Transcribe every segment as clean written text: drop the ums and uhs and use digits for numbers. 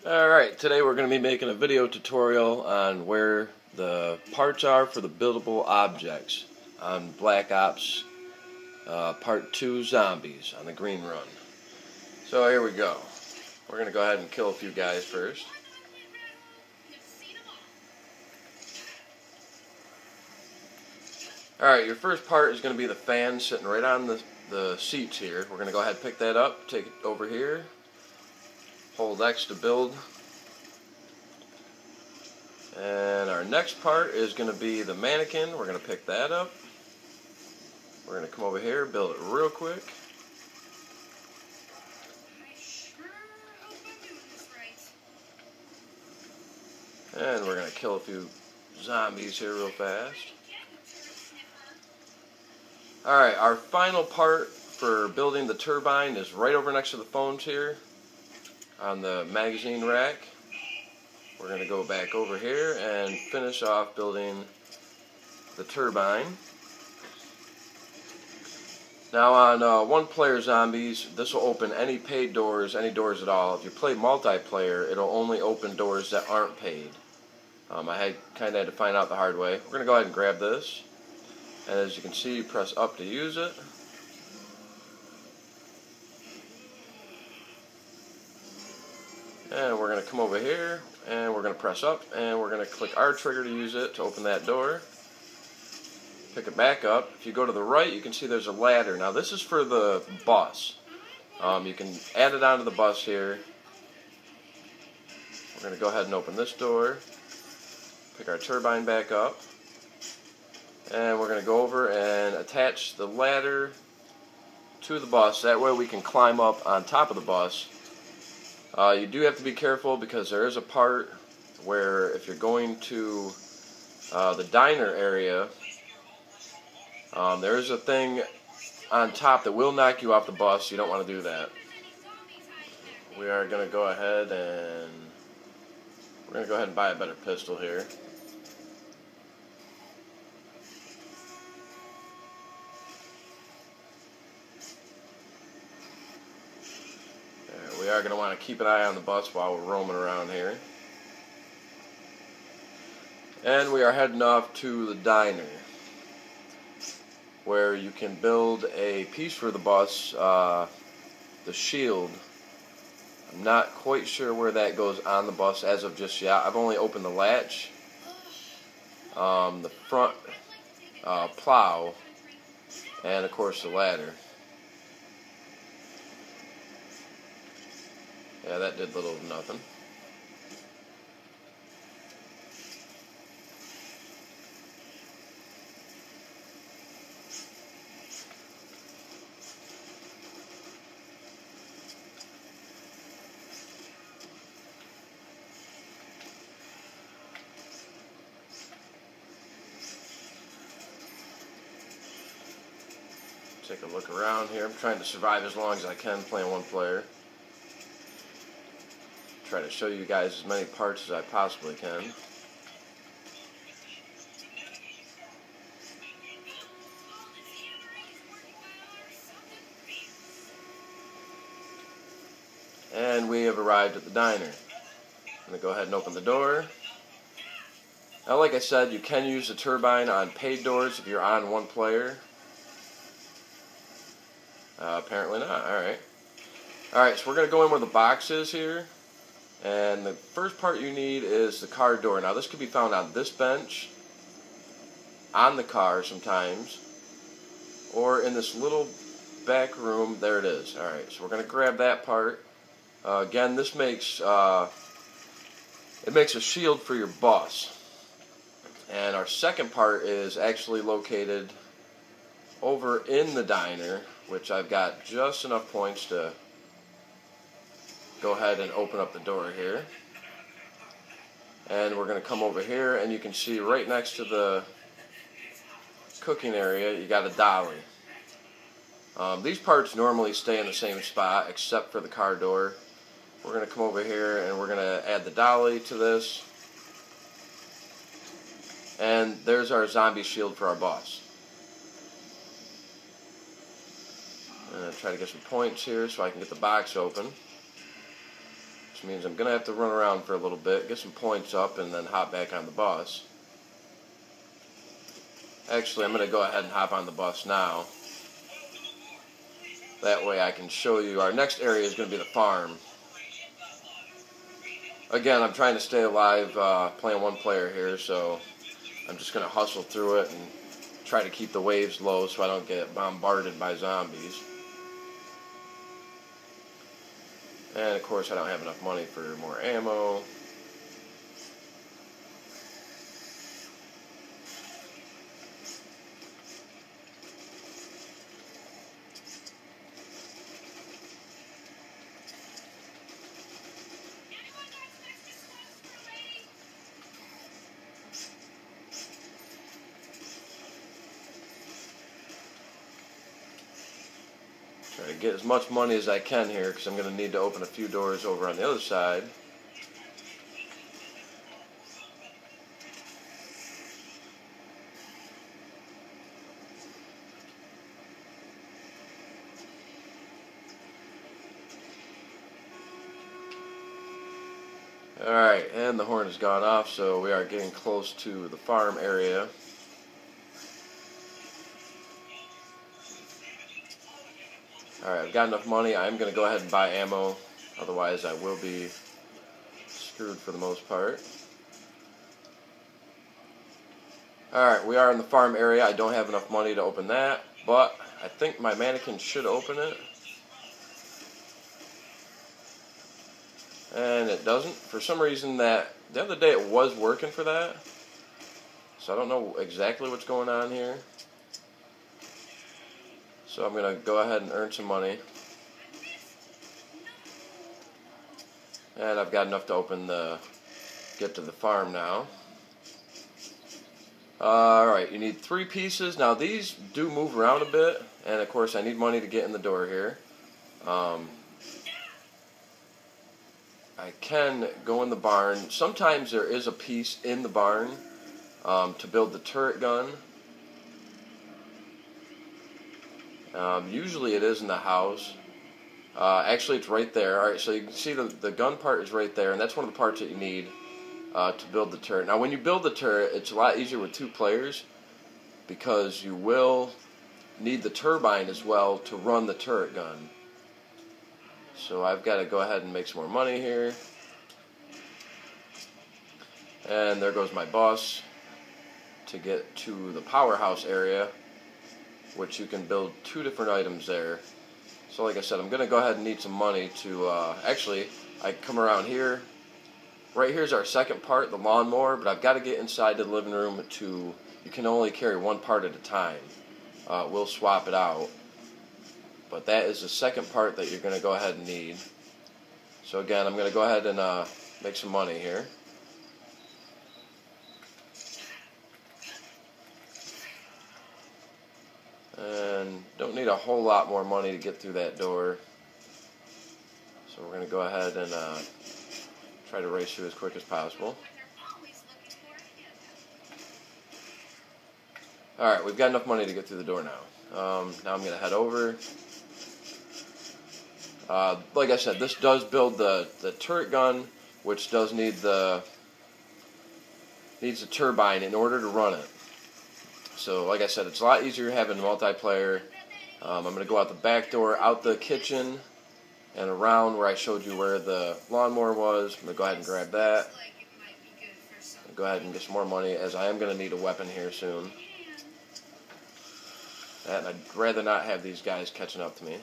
Alright, today we're going to be making a video tutorial on where the parts are for the buildable objects on Black Ops Part 2 Zombies on the Green Run. So here we go. We're going to go ahead and kill a few guys first. Alright, your first part is going to be the fan sitting right on the seats here. We're going to go ahead and pick that up, take it over here. Hold X to build. And our next part is going to be the mannequin. We're going to pick that up. We're going to come over here, build it real quick. And we're going to kill a few zombies here real fast. Alright, our final part for building the turbine is right over next to the phones here on the magazine rack. We're going to go back over here and finish off building the turbine. Now on one-player zombies, this will open any paid doors, any doors at all. If you play multiplayer, it'll only open doors that aren't paid. I kind of had to find out the hard way. We're going to go ahead and grab this. And as you can see, press up to use it. And we're going to come over here, and we're going to press up, and we're going to click R trigger to use it to open that door. Pick it back up. If you go to the right, you can see there's a ladder. Now this is for the bus. You can add it onto the bus here. We're going to go ahead and open this door. Pick our turbine back up. And we're going to go over and attach the ladder to the bus. That way we can climb up on top of the bus. You do have to be careful because there is a part where if you're going to the diner area, there is a thing on top that will knock you off the bus. You don't want to do that. We are going to go ahead and buy a better pistol here. We are going to want to keep an eye on the bus while we're roaming around here. And we are heading off to the diner, where you can build a piece for the bus, the shield. I'm not quite sure where that goes on the bus as of just yet. I've only opened the latch, the front plow, and of course the ladder. Yeah, that did little of nothing. Take a look around here. I'm trying to survive as long as I can playing one player. Try to show you guys as many parts as I possibly can. And we have arrived at the diner. I'm going to go ahead and open the door. Now, like I said, you can use the turbine on paid doors if you're on one player. Apparently not. Alright. Alright, so we're going to go in where the box is here. And the first part you need is the car door. Now this could be found on this bench, on the car sometimes, or in this little back room. There it is. Alright, so we're going to grab that part. Again, this makes a shield for your bus. And our second part is actually located over in the diner, which I've got just enough points to go ahead and open up the door here. And we're going to come over here, and you can see right next to the cooking area, you got a dolly. These parts normally stay in the same spot except for the car door. We're going to come over here and we're going to add the dolly to this. And there's our zombie shield for our bus. I'm going to try to get some points here so I can get the box open. which means I'm going to have to run around for a little bit, get some points up, and then hop back on the bus. Actually, I'm going to go ahead and hop on the bus now. That way I can show you our next area is going to be the farm. Again, I'm trying to stay alive playing one player here, so I'm just going to hustle through it and try to keep the waves low so I don't get bombarded by zombies. And of course I don't have enough money for more ammo. Try to get as much money as I can here because I'm going to need to open a few doors over on the other side. Alright, and the horn has gone off, so we are getting close to the farm area. Alright, I've got enough money. I'm going to go ahead and buy ammo. Otherwise, I will be screwed for the most part. Alright, we are in the farm area. I don't have enough money to open that, but I think my mannequin should open it. And it doesn't. For some reason, the other day it was working for that. So I don't know exactly what's going on here. So I'm going to go ahead and earn some money. And I've got enough to get to the farm now. Alright, you need 3 pieces. Now these do move around a bit. And of course I need money to get in the door here. I can go in the barn. Sometimes there is a piece in the barn to build the turret gun. Usually it is in the house. Actually, it's right there. Alright, so you can see the gun part is right there, and that's one of the parts that you need to build the turret. Now, when you build the turret, it's a lot easier with 2 players because you will need the turbine as well to run the turret gun. So I've got to go ahead and make some more money here. And there goes my bus to get to the powerhouse area, which you can build 2 different items there. So like I said, I'm going to go ahead and need some money to, actually, I come around here. Right here's our second part, the lawnmower, but I've got to get inside the living room you can only carry 1 part at a time. We'll swap it out. But that is the second part that you're going to go ahead and need. So again, I'm going to go ahead and make some money here. And don't need a whole lot more money to get through that door. So we're going to go ahead and try to race through as quick as possible. Alright, we've got enough money to get through the door now. Now I'm going to head over. Like I said, this does build the turret gun, which does needs the turbine in order to run it. So, like I said, it's a lot easier having multiplayer. I'm going to go out the back door, out the kitchen, and around where I showed you where the lawnmower was. I'm going to go ahead and grab that. Go ahead and get some more money, as I am going to need a weapon here soon. And I'd rather not have these guys catching up to me.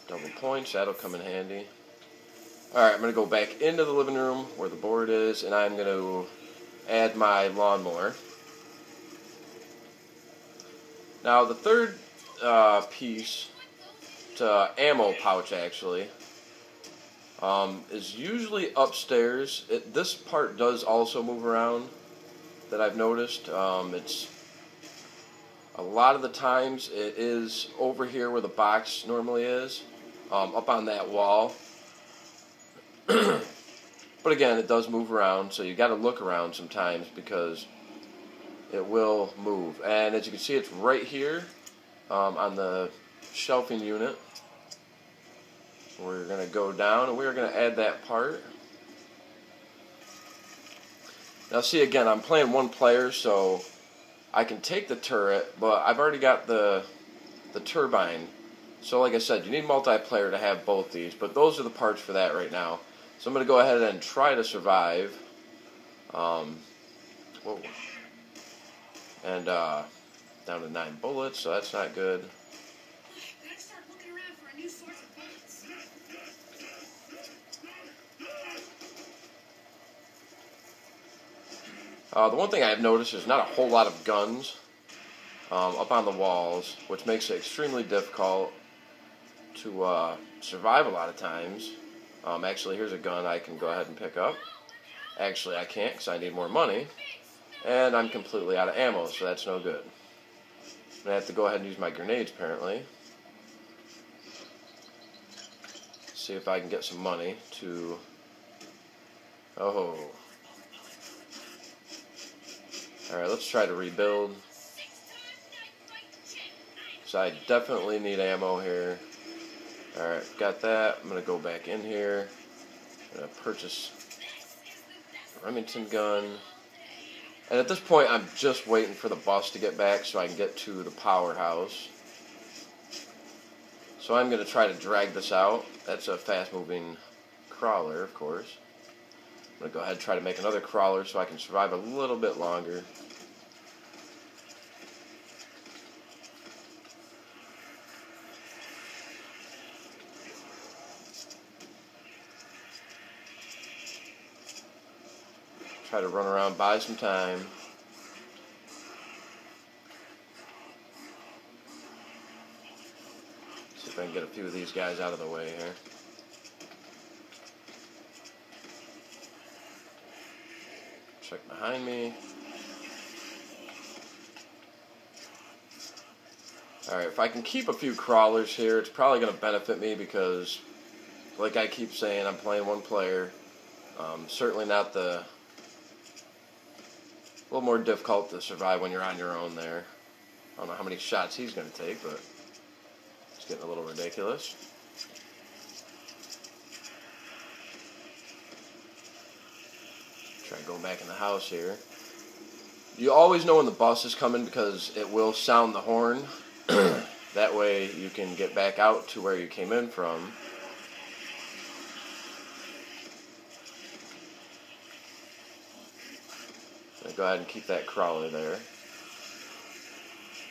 Double points, that'll come in handy. Alright, I'm going to go back into the living room where the board is, and I'm going to add my lawnmower. Now the third piece, to ammo pouch actually, is usually upstairs. This part does also move around, that I've noticed. It's a lot of the times it is over here where the box normally is, up on that wall. But again, it does move around, so you got to look around sometimes because it will move. And as you can see, it's right here on the shelving unit. We're going to go down and we're going to add that part. Now see, again, I'm playing one player, so I can take the turret, but I've already got the turbine. So like I said, you need multiplayer to have both these, but those are the parts for that right now. So I'm going to go ahead and try to survive. Whoa. And down to 9 bullets, so that's not good. Gotta start looking around for a new source of bullets. The one thing I've noticed is not a whole lot of guns up on the walls, which makes it extremely difficult to survive a lot of times. Actually, here's a gun I can go ahead and pick up. Actually, I can't because I need more money. And I'm completely out of ammo, so that's no good. I have to go ahead and use my grenades, apparently. See if I can get some money to... Oh. Alright, let's try to rebuild. So I definitely need ammo here. Alright, got that. I'm going to go back in here. I'm going to purchase a Remington gun. And at this point, I'm just waiting for the bus to get back so I can get to the powerhouse. So I'm going to try to drag this out. That's a fast-moving crawler, of course. I'm going to go ahead and try to make another crawler so I can survive a little bit longer. Try to run around, buy some time. See if I can get a few of these guys out of the way here. Check behind me. Alright, if I can keep a few crawlers here, it's probably going to benefit me because, like I keep saying, I'm playing one player. Certainly not the... A little more difficult to survive when you're on your own there. I don't know how many shots he's going to take, but it's getting a little ridiculous. Try to go back in the house here. You always know when the bus is coming because it will sound the horn. That way you can get back out to where you came in from. Go ahead and keep that crawler there.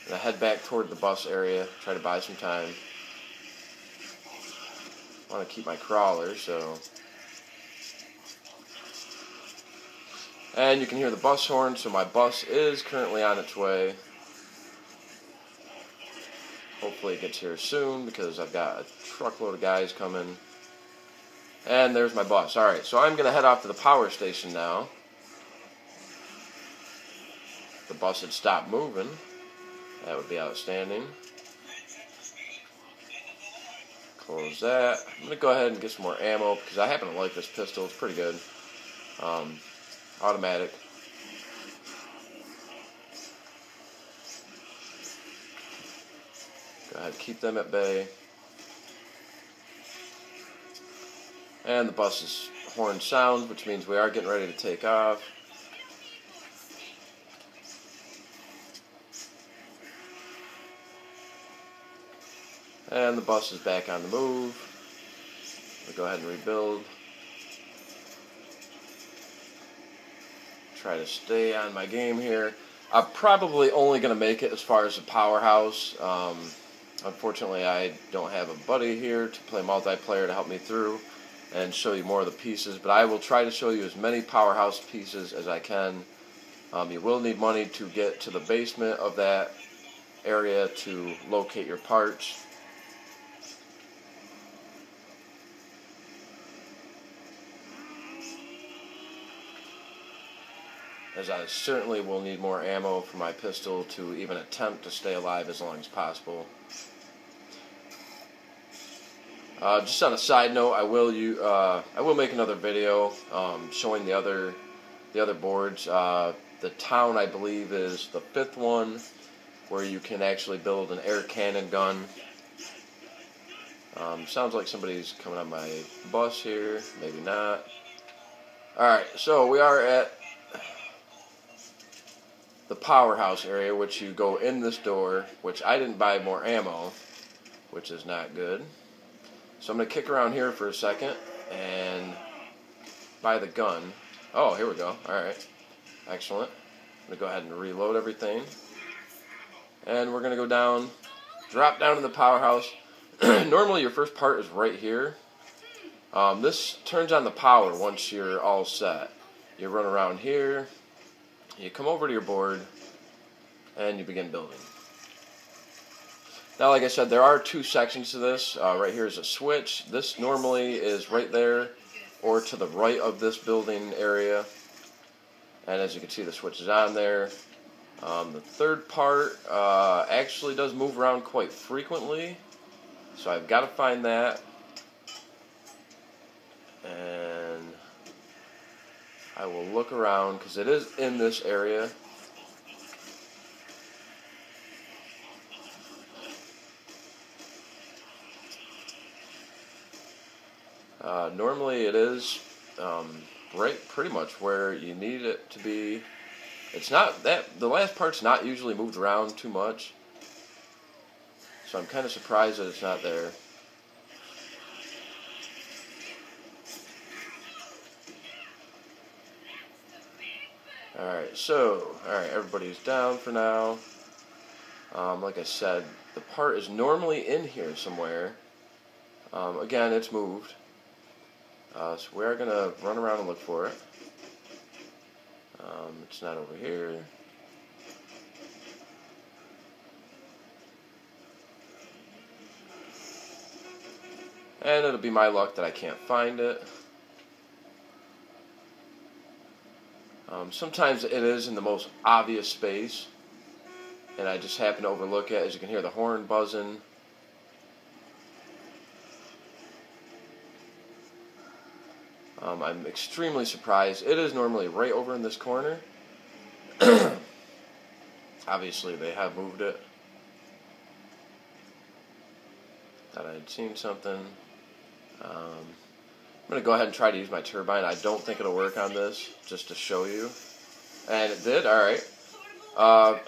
And I head back toward the bus area, try to buy some time. I want to keep my crawler, so... And you can hear the bus horn, so my bus is currently on its way. Hopefully it gets here soon, because I've got a truckload of guys coming. And there's my bus. Alright, so I'm going to head off to the power station now. The bus had stopped moving. That would be outstanding. Close that. I'm going to go ahead and get some more ammo because I happen to like this pistol. It's pretty good. Automatic. Go ahead and keep them at bay. And the bus's horn sounds, which means we are getting ready to take off. And the bus is back on the move. We'll go ahead and rebuild. Try to stay on my game here. I'm probably only going to make it as far as the powerhouse. Unfortunately, I don't have a buddy here to play multiplayer to help me through and show you more of the pieces. But I will try to show you as many powerhouse pieces as I can. You will need money to get to the basement of that area to locate your parts. As I certainly will need more ammo for my pistol to even attempt to stay alive as long as possible. Just on a side note, I will make another video showing the other boards. The town, I believe, is the 5th one, where you can actually build an air cannon gun. Sounds like somebody's coming on my bus here. Maybe not. Alright, so we are at the powerhouse area, which you go in this door, which I didn't buy more ammo, which is not good. So I'm going to kick around here for a second and buy the gun. Oh, here we go. Alright. Excellent. I'm going to go ahead and reload everything. And we're going to go down, drop down to the powerhouse. Normally your first part is right here. This turns on the power once you're all set. You run around here, you come over to your board, and you begin building. Now, like I said, there are two sections to this. Right here is a switch. This normally is right there or to the right of this building area. And as you can see, the switch is on there. The third part actually does move around quite frequently. So I've got to find that. And I will look around because it is in this area. Normally it is right pretty much where you need it to be. It's not that, the last part's not usually moved around too much. So I'm kind of surprised that it's not there. Alright, everybody's down for now. Like I said, the part is normally in here somewhere. Again, it's moved. So we are going to run around and look for it. It's not over here. And it'll be my luck that I can't find it. Sometimes it is in the most obvious space, and I just happen to overlook it. As you can hear the horn buzzing. I'm extremely surprised. It is normally right over in this corner. Obviously, they have moved it. Thought I had seen something. I'm going to go ahead and try to use my turbine. I don't think it'll work on this, just to show you. And it did, alright.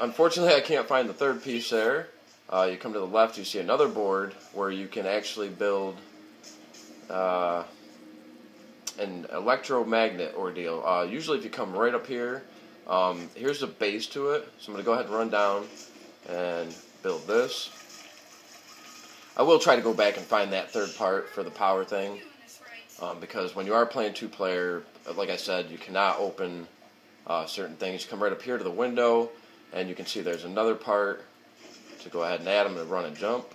Unfortunately, I can't find the third piece there. You come to the left, you see another board where you can actually build an electromagnet ordeal. Usually if you come right up here, here's the base to it. So I'm going to go ahead and run down and build this. I will try to go back and find that third part for the power thing. Because when you are playing two-player, like I said, you cannot open certain things. You come right up here to the window, and you can see there's another part to go ahead and add. I'm going to run and jump.